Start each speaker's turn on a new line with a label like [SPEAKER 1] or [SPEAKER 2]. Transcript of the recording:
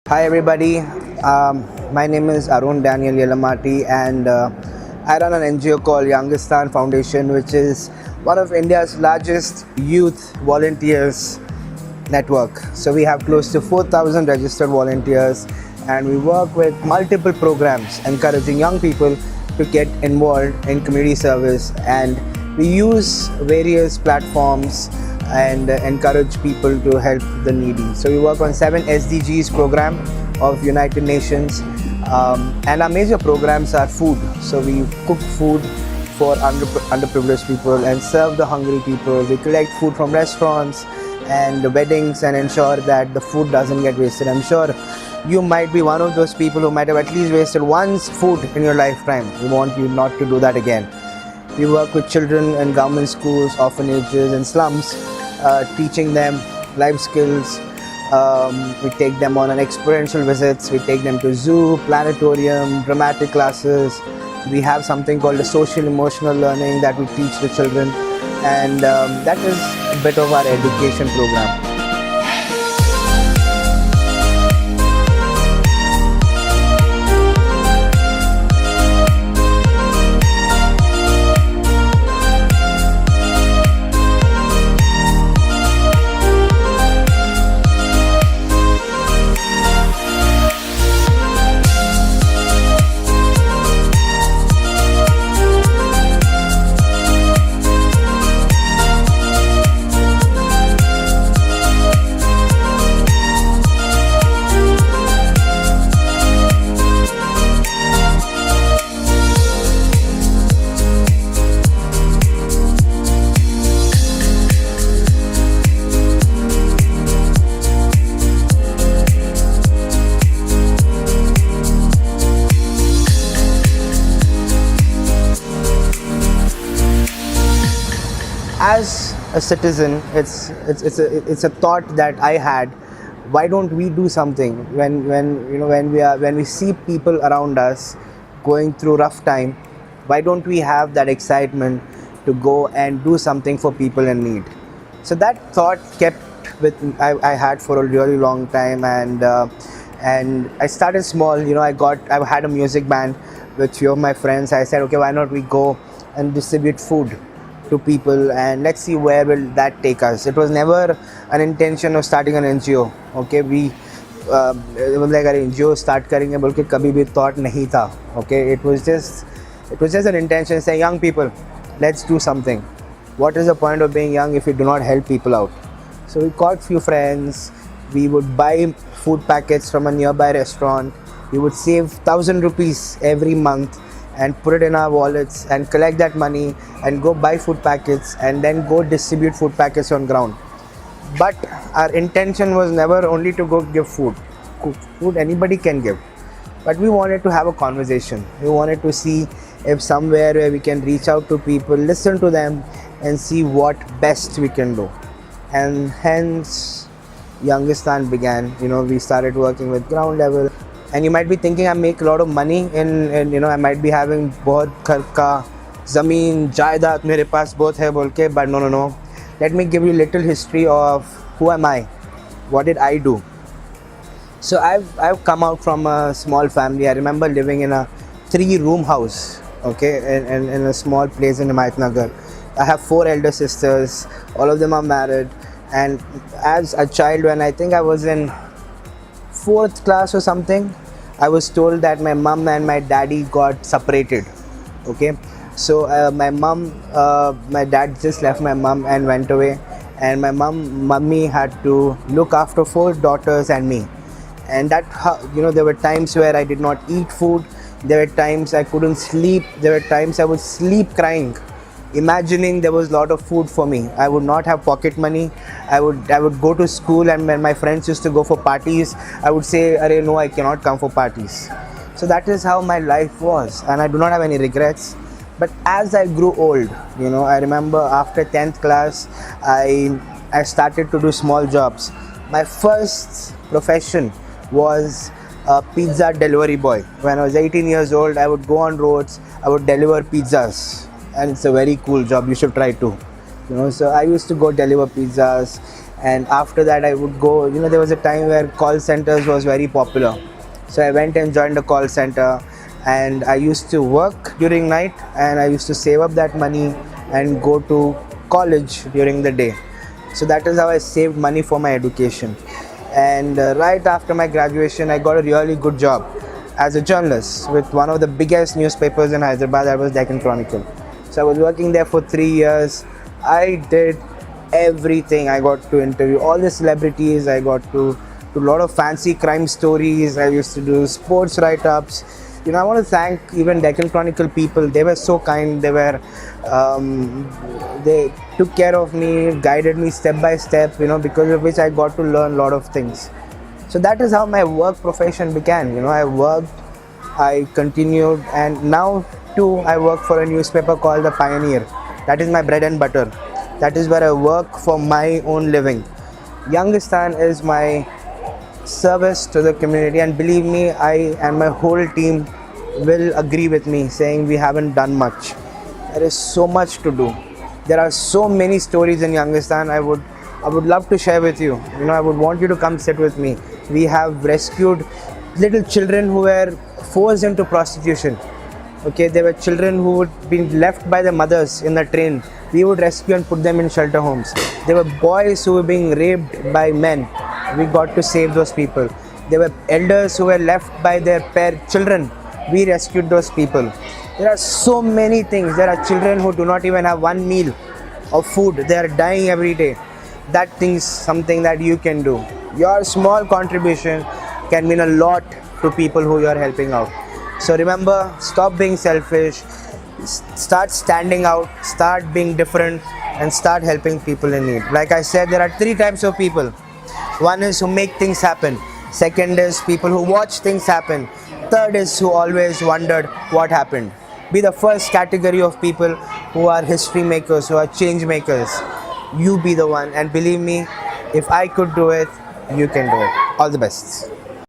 [SPEAKER 1] Hi everybody, my name is Arun Daniel Yellamaty and I run an NGO called Youngistaan Foundation, which is one of India's largest youth volunteers network. So we have close to 4,000 registered volunteers and we work with multiple programs encouraging young people to get involved in community service, and we use various platforms and encourage people to help the needy. So we work on 7 SDGs program of United Nations, and our major programs are food. So we cook food for underprivileged people and serve the hungry people. We collect food from restaurants and weddings and ensure that the food doesn't get wasted. I'm sure you might be one of those people who might have at least wasted once food in your lifetime. We want you not to do that again. We work with children in government schools, orphanages and slums, teaching them life skills. We take them on experiential visits. We take them to zoo, planetarium, dramatic classes. We have something called the social emotional learning that we teach the children, and that is a bit of our education program. As a citizen, it's a thought that I had. Why don't we do something when we see people around us going through rough time? Why don't we have that excitement to go and do something for people in need? So that thought kept with I had for a really long time, and I started small. I had a music band with few of my friends. I said, okay, why not we go and distribute food to people and let's see where will that take us. It was never an intention of starting an NGO. Okay, it was like an NGO start करेंगे बोल के कभी भी thought नहीं था. Okay, it was just an intention saying, young people, let's do something. What is the point of being young if you do not help people out? So we called few friends. We would buy food packets from a nearby restaurant. We would save 1,000 rupees every month and put it in our wallets and collect that money and go buy food packets and then go distribute food packets on ground. But our intention was never only to go give food. Food anybody can give. But we wanted to have a conversation. We wanted to see if somewhere where we can reach out to people, listen to them and see what best we can do. And hence Youngistaan began. We started working with ground level. And you might be thinking I make a lot of money in I might be having बहुत घर का ज़मीन जायदाद मेरे पास बहुत है बोल के, but no. Let me give you a little history of who am I, what did I do. So I've come out from a small family. I remember living in a 3-room house, okay, in a small place in Himayatnagar. I have 4 elder sisters. All of them are married. And as a child, when I think I was in 4th class or something, I was told that my mom and my daddy got separated. Okay, so my dad just left my mom and went away, and my mummy had to look after 4 daughters and me. And that there were times where I did not eat food. There were times I couldn't sleep. There were times I would sleep crying, imagining there was a lot of food for me. I would not have pocket money. I would go to school, and when my friends used to go for parties, I would say, "Arey, no, I cannot come for parties." So that is how my life was, and I do not have any regrets. But as I grew old, I remember after 10th class, I started to do small jobs. My first profession was a pizza delivery boy. When I was 18 years old, I would go on roads, I would deliver pizzas, and it's a very cool job. You should try too. So I used to go deliver pizzas, And after that I would go, there was a time where call centers was very popular. So I went and joined a call center, and I used to work during night, and I used to save up that money and go to college during the day. So that is how I saved money for my education. And right after my graduation, I got a really good job as a journalist with one of the biggest newspapers in Hyderabad, that was Deccan Chronicle. So I was working there for 3 years. I did everything. I got to interview all the celebrities. I got to do a lot of fancy crime stories. I used to do sports write-ups. I want to thank even Deccan Chronicle people. They were so kind. They took care of me, guided me step by step, because of which I got to learn a lot of things. So that is how my work profession began. I worked, I continued, and now too I work for a newspaper called The Pioneer. That is my bread and butter. That is where I work for my own living. Youngistaan is my service to the community, and believe me, I and my whole team will agree with me saying we haven't done much. There is so much to do. There are so many stories in Youngistaan I would love to share with you. I would want you to come sit with me. We have rescued little children who were forced into prostitution. Okay, there were children who would be left by their mothers in the train. We would rescue and put them in shelter homes. There were boys who were being raped by men. We got to save those people. There were elders who were left by their children. We rescued those people. There are so many things. There are children who do not even have one meal of food. They are dying every day. That thing is something that you can do. Your small contribution can mean a lot to people who you are helping out. So remember, stop being selfish. Start standing out. Start being different, and start helping people in need. Like I said, there are 3 types of people. One is who make things happen. Second is people who watch things happen. Third is who always wondered what happened. Be the first category of people who are history makers, who are change makers. You be the one, and believe me, if I could do it, you can do it. All the best.